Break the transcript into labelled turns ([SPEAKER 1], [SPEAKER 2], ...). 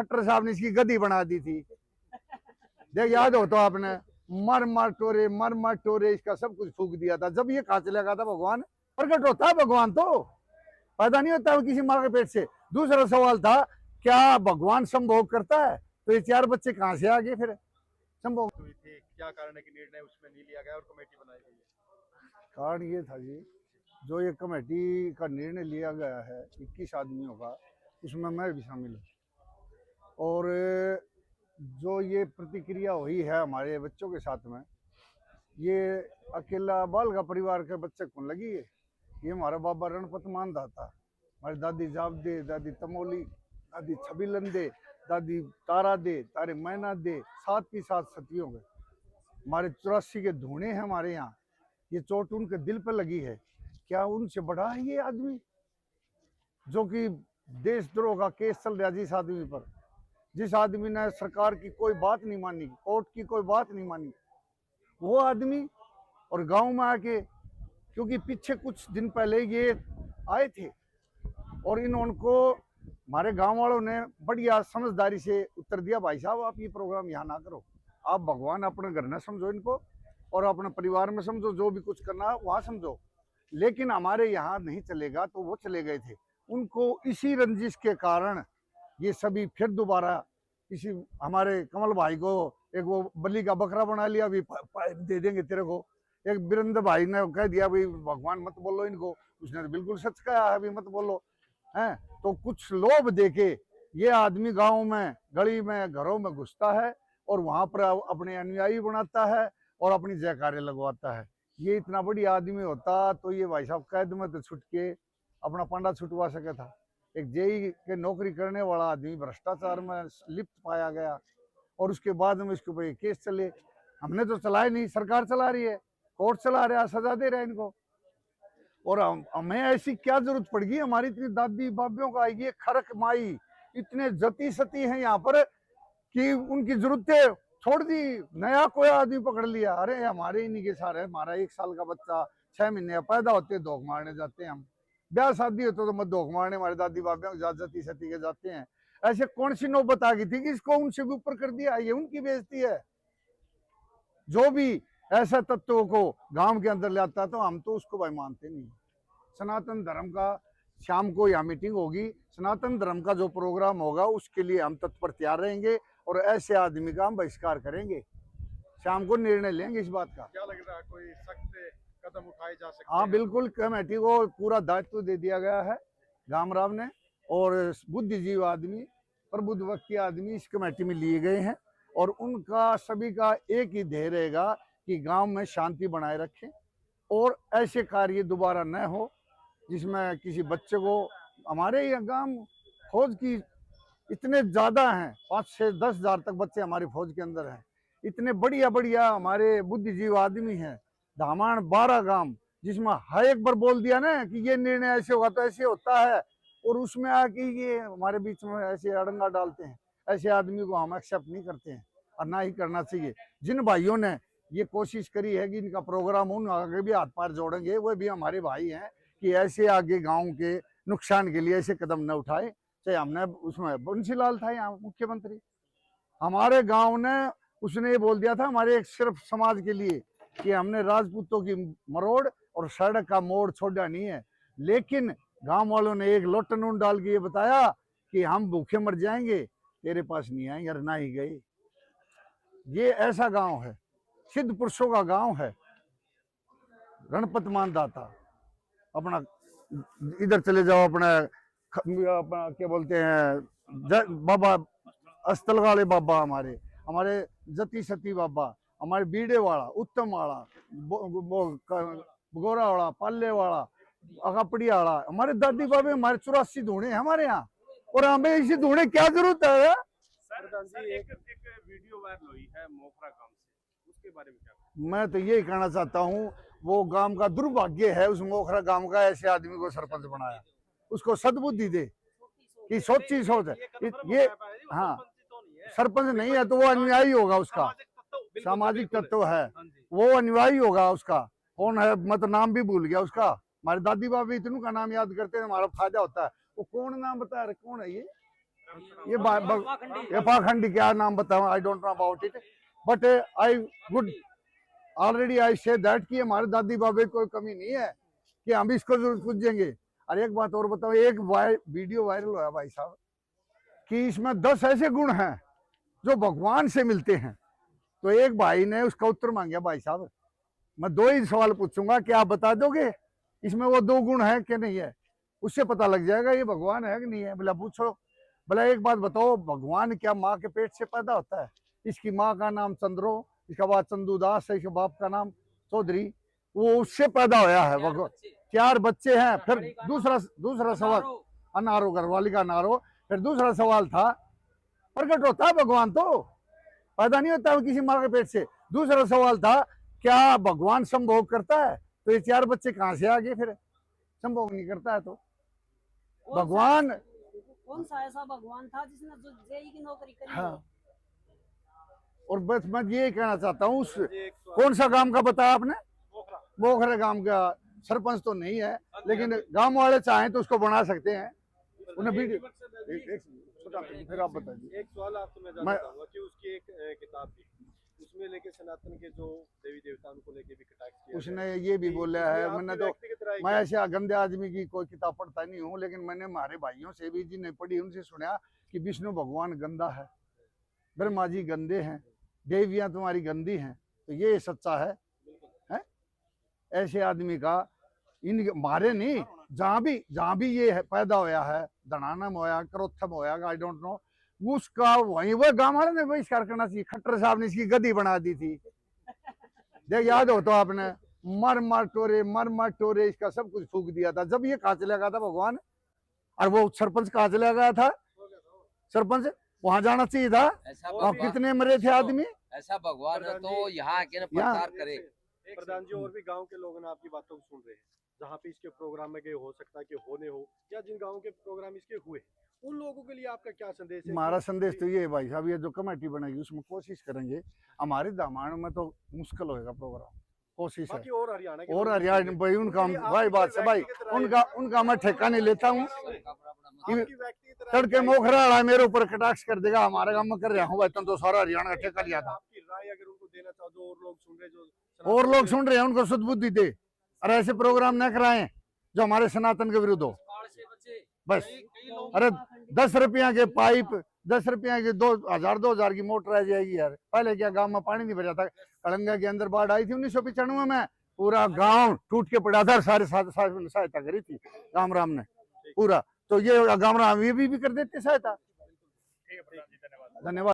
[SPEAKER 1] Doctor साहब ने इसकी गद्दी बना दी थी। देख याद हो तो आपने, मर मर टोरे इसका सब कुछ फूक दिया था। जब ये कहाँ चला गया था भगवान? प्रकट होता है भगवान तो पैदा नहीं होता किसी माँ के पेट से। दूसरा सवाल था, क्या भगवान संभोग करता है? तो ये 4 बच्चे कहाँ से आ गए फिर संभोग?
[SPEAKER 2] हुई थी, क्या कारण है कि निर्णय उसमें नहीं लिया गया और कमेटी बनाई गई है?
[SPEAKER 1] कारण ये था जी, जो ये कमेटी का निर्णय लिया गया है 21 आदमियों का, उसमें मैं भी शामिल हूँ। और जो ये प्रतिक्रिया हुई है हमारे बच्चों के साथ में, ये अकेला बाल का परिवार के बच्चे कौन लगी है? ये हमारा बाबा रणपत मानदा था, हमारी दादी जाबदे, दादी तमोली, दादी छबिलन दे, दादी तारा दे, तारे मैना दे, 7 की 7 सतियों के। हमारे 84 के धूणे हैं हमारे यहाँ। ये चोट उनके दिल पर लगी है। क्या उनसे बड़ा है ये आदमी जो कि देशद्रोह का केस चल रहा जिस आदमी पर, जिस आदमी ने सरकार की कोई बात नहीं मानी, कोर्ट की कोई बात नहीं मानी, वो आदमी? और गांव में आके, क्योंकि पीछे कुछ दिन पहले ये आए थे और इनको हमारे गांव वालों ने बढ़िया समझदारी से उत्तर दिया, भाई साहब आप ये प्रोग्राम यहाँ ना करो, आप भगवान अपने घर में समझो इनको और अपने परिवार में समझो, जो भी कुछ करना है वहाँ समझो, लेकिन हमारे यहाँ नहीं चलेगा। तो वो चले गए थे। उनको इसी रंजिश के कारण ये सभी फिर दोबारा इसी हमारे कमल भाई को एक वो बलि का बकरा बना लिया, अभी दे देंगे तेरे को। एक वीरेंद्र भाई ने कह दिया भाई भगवान मत बोलो इनको, उसने तो बिल्कुल सच कहा है अभी मत बोलो हैं। तो कुछ लोभ देके ये आदमी गांव में, गली में, घरों में घुसता है और वहां पर अपने अनुयायी बनाता है और अपनी जयकारे लगवाता है। ये इतना बड़ी आदमी होता तो ये भाई साहब कैद में तो छुट के अपना पांडा छुटवा सके था। एक जेई के नौकरी करने वाला आदमी भ्रष्टाचार में लिप्त पाया गया और उसके बाद में इसके ऊपर केस चले। हमने तो चलाए नहीं, सरकार चला रही है, कोर्ट चला रहा है, सजा दे रहा है इनको। और हमें ऐसी क्या जरूरत पड़ गई? हमारी इतनी दादी बाबियों का ये खरक माई इतने जती सती हैं यहाँ पर कि उनकी जरूरतें छोड़ दी, नया कोई आदमी पकड़ लिया। अरे हमारे इन्हीं के सारे, हमारा 1 साल का बच्चा 6 महीने पैदा होते धोख मारने जाते हैं हम, ब्याह शादी होते तो मत धोख मारने हमारे दादी बाबियों जती सती के जाते हैं। ऐसे कौन सी नौबत आ गई थी कि इसको उनसे भी ऊपर कर दिया? ये उनकी बेइज्जती है। जो भी ऐसा तत्वों को गांव के अंदर लाता तो हम तो उसको भाई मानते नहीं। सनातन धर्म का शाम को यहाँ मीटिंग होगी, सनातन धर्म का जो प्रोग्राम होगा उसके लिए हम तत्पर तैयार रहेंगे और ऐसे आदमी का हम बहिष्कार करेंगे। शाम को निर्णय लेंगे इस बात का।
[SPEAKER 2] क्या लग रहा है कोई सख्त कदम उठाए जा सकते
[SPEAKER 1] हाँ
[SPEAKER 2] हैं?
[SPEAKER 1] बिल्कुल, कमेटी को पूरा दायित्व दे दिया गया है गामराव ने, और बुद्धिजीवी आदमी, प्रबुद्ध व्यक्ति आदमी इस कमेटी में लिए गए हैं और उनका सभी का एक ही ध्येय रहेगा कि गांव में शांति बनाए रखें और ऐसे कार्य दोबारा न हो जिसमें किसी बच्चे को। हमारे यहाँ गांव फौज की इतने ज़्यादा हैं, 5 से 10 हज़ार तक बच्चे हमारी फौज के अंदर हैं। इतने बढ़िया बढ़िया हमारे बुद्धिजीवी आदमी हैं। धामाण 12 गांव, जिसमें हर एक बार बोल दिया ना कि ये निर्णय ऐसे होगा तो ऐसे होता है, और उसमें आके ये हमारे बीच में ऐसे अड़ंगा डालते हैं। ऐसे आदमी को हम एक्सेप्ट नहीं करते हैं और ना ही करना चाहिए। जिन भाइयों ने ये कोशिश करी है कि इनका प्रोग्राम उन आगे भी हाथ पार जोड़ेंगे, वो भी हमारे भाई हैं कि ऐसे आगे गाँव के नुकसान के लिए ऐसे कदम न उठाए। चाहे हमने उसमें बंसीलाल था यहाँ मुख्यमंत्री, हमारे गांव ने उसने ये बोल दिया था हमारे एक सिर्फ समाज के लिए कि हमने राजपूतों की मरोड़ और सड़क का मोड़ छोड़ा नहीं है, लेकिन गांव वालों ने एक लोटा नून डाल के ये बताया कि हम भूखे मर जाएंगे, तेरे पास नहीं आएंगे, और ना ही गए। ये ऐसा गांव है, सिद्ध पुरुषों का गांव है। रणपत मानदाता अपना इधर चले जाओ, अपना क्या बोलते हैं बाबा अस्तलगाड़े बाबा, हमारे जती सती बाबा, हमारे बीड़े वाला, उत्तम वाला, गोरा वाला, पाले वाला, अगापड़ी वाला, हमारे दादी बाबे, हमारे 84 धूणे हमारे यहाँ। और हमें इसी धूणे क्या जरूरत है?
[SPEAKER 2] सर एक वीडियो वायरल हुई है मोखरा गांव से, उसके बारे में क्या?
[SPEAKER 1] मैं तो यही कहना चाहता हूँ, वो गांव का दुर्भाग्य है उस मोखरा गांव का ऐसे आदमी को सरपंच बनाया। उसको सद्बुद्धि दे कि सोची सोच है ये। हाँ, सरपंच नहीं है तो वो अनुयायी होगा, उसका सामाजिक तत्व है, वो अनुयायी होगा उसका। कौन है, मैं तो नाम भी भूल गया उसका। हमारे दादी बाबी इतनों का नाम याद करते हैं, हमारा फायदा होता है। वो कौन नाम बता रहे, कौन है ये? ये ये पाखंडी क्या नाम बताऊं, I don't know about it, but I would already I say that कि हमारे दादी बाबे कोई कमी नहीं है कि हम इसको जरूर पूजेंगे। और एक बात और बताओ, एक वीडियो वायरल हुआ भाई साहब कि इसमें 10 ऐसे गुण हैं जो भगवान से मिलते हैं। तो एक भाई ने उसका उत्तर मांगा, भाई साहब मैं 2 ही सवाल पूछूंगा, क्या आप बता दोगे इसमें वो 2 गुण है कि नहीं है? उससे पता लग जाएगा ये भगवान है कि नहीं है। बोला पूछो। बोला एक बात बताओ, भगवान क्या माँ के पेट से पैदा होता है? इसकी माँ का नाम चंद्रो, इसका बाद चंदूदास है, इसके बाप का नाम चौधरी, वो उससे पैदा होया है भगवान। 4 बच्चे हैं। फिर दूसरा सवाल, अनारो घरवाली का अनारो। फिर दूसरा सवाल था, प्रकट होता है भगवान तो पैदा नहीं होता है किसी माँ के पेट से। दूसरा सवाल था, क्या भगवान संभोग करता है? तो ये 4 बच्चे कहाँ से आ गए? फिर संभोग नहीं करता है तो भगवान
[SPEAKER 3] कौन सा ऐसा भगवान था जिसने जो जेई की नौकरी करी?
[SPEAKER 1] हाँ। और बस मैं ये कहना चाहता हूँ, उस कौन सा गांव का बताया आपने? मोखरा गांव का सरपंच तो नहीं है, लेकिन गांव वाले चाहें तो उसको बना सकते हैं। उन्हें भी फिर आप बताइए।
[SPEAKER 2] एक सवाल आपसे मैं जानना चाहूंगा कि उसकी एक किताब थी, उसमें लेके सनातन के जो देवी देवता उनको लेके भी कटाक्ष किया,
[SPEAKER 1] उसने ये भी बोला है, मैंने तो मैं ऐसे गंदे आदमी की कोई किताब पढ़ता नहीं हूँ, लेकिन मैंने हमारे भाइयों से भी जिन्हें पढ़ी उनसे सुना कि विष्णु भगवान गंदा है, ब्रह्मा जी गंदे हैं, देवियां तुम्हारी गंदी हैं। तो ये सच्चा है? ऐसे आदमी का इन मारे नहीं, जहाँ भी ये है पैदा होया है, धनानम होया, क्रोथम होया, आई डोंट नो, उसका वही वो गांव वाले ने बहिष्कार करना चाहिए। खट्टर साहब ने इसकी गद्दी बना दी थी, देख याद हो तो आपने, मर मर टोरे इसका सब कुछ फूक दिया था। जब ये कहाँ चला गया था भगवान? और वो सरपंच कहाँ चला गया था? सरपंच वहां जाना चाहिए था। और कितने मरे थे आदमी?
[SPEAKER 4] ऐसा भगवान है तो यहाँ आके प्रचार करे।
[SPEAKER 2] प्रधान जी, और भी गांव के लोग आपकी बातों को सुन रहे हैं, जहाँ पे इसके प्रोग्राम में गए, हो सकता है कि होने हो, या जिन गाँव के प्रोग्राम इसके हुए, उन लोगों के लिए आपका क्या संदेश है?
[SPEAKER 1] हमारा संदेश तो ये है भाई साहब, ये जो कमेटी बनेगी उसमें कोशिश करेंगे। हमारे दामाण में तो मुश्किल होएगा प्रोग्राम, कोशिश है।
[SPEAKER 2] और हरियाणा के
[SPEAKER 1] और हरियाणा भाई उनका भाई बात से भाई उनका मैं ठेका नहीं लेता हूँ। तड़के मोखरा वाला मेरे ऊपर कटाक्ष कर देगा, हमारे गाँव में कर रहा हूँ भाई, तुम तो सारा हरियाणा का ठेका लिया था।
[SPEAKER 2] आपकी राय अगर उनको देना चाहो, जो
[SPEAKER 1] और लोग सुन रहे हैं उनको शुद्ध बुद्धि दे, और ऐसे प्रोग्राम न कराएं जो हमारे सनातन के विरुद्ध हो। बस अरे 10 रुपया के पाइप, 10 रुपया की 2000 की मोटर आ जाएगी यार। पहले क्या गांव में पानी नहीं भरा था? कलंगा के अंदर बाढ़ आई थी 1995 में, पूरा गांव टूट के पड़ा था, सारे सहायता करी थी राम राम ने पूरा। तो ये गांव राम ये भी कर देते सहायता। धन्यवाद।